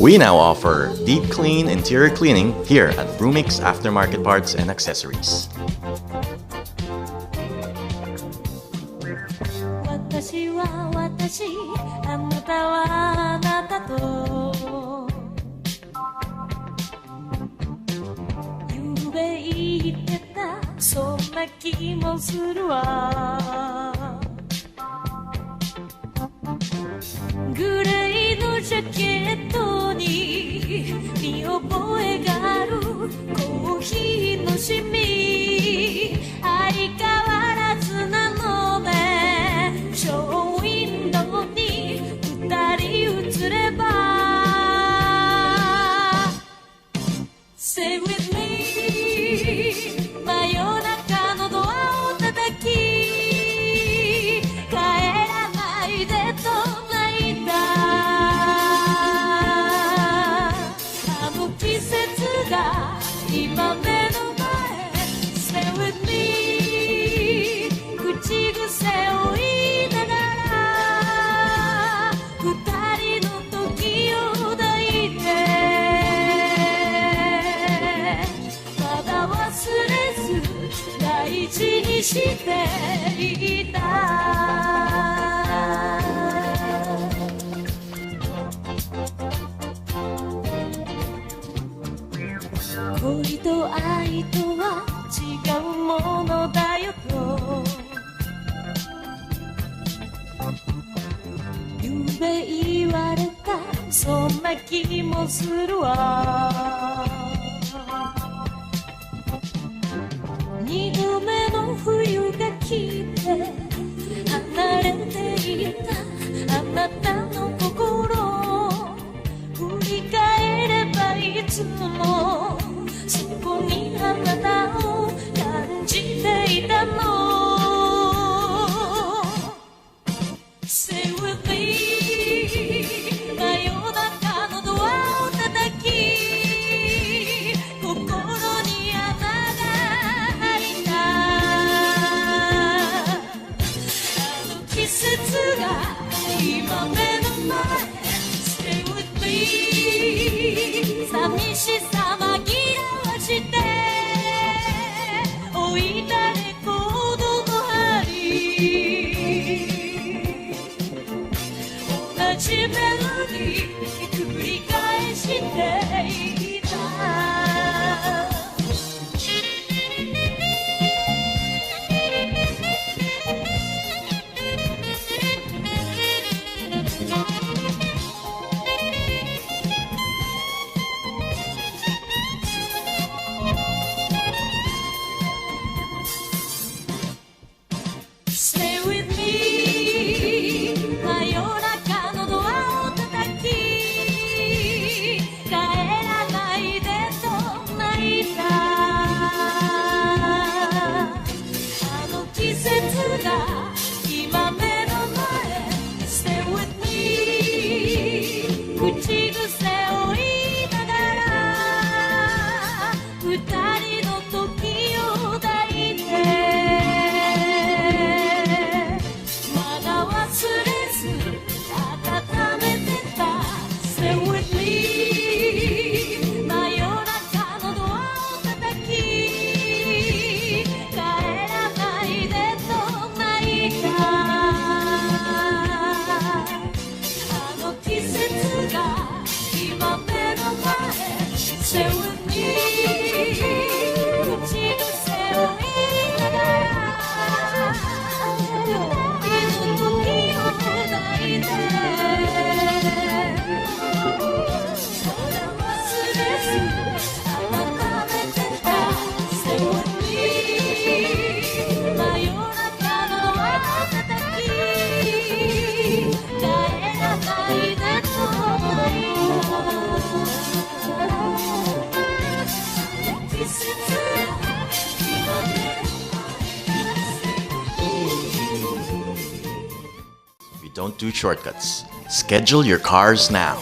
We now offer deep clean interior cleaning here at Vroomix Aftermarket Parts and Accessories. 私は私、あなたはあなたとゆうべ言ってた、そんな気もするわ。グレーのジャケットに見覚えがあるコーヒーのシミ、相変わらずなのね。ショーウィンドウに二人映れば Stay with me 真夜中のドアを叩き帰らないでと泣いたあの季節が今目の前 Stay with me 口癖を言いながら二人の時を抱いてまだ忘れず大事にしていた恋と愛とは違うものだよとゆうべ言われたそんな気もするわ二度目の冬が来て離れていたあなたの心振り返ればいつもそこにあなたを感じていたの Stay with me 真夜中のドアを叩き心に穴が開いたあの季節が今目の前 Stay with me 寂しさ紛らわして置いたレコードの針同じメロディー繰り返していたStay with me 真夜中のドアを叩き帰らないでと泣いたあの季節が今目の前 Stay with me 口癖を言いながら二人の時を抱いて忘れず温めてた Stay with me 真夜中のドアを叩き帰らないでと泣いたあの季節が今目の前 Stay with me 口癖を言いながらWe don't do shortcuts. Schedule your cars now.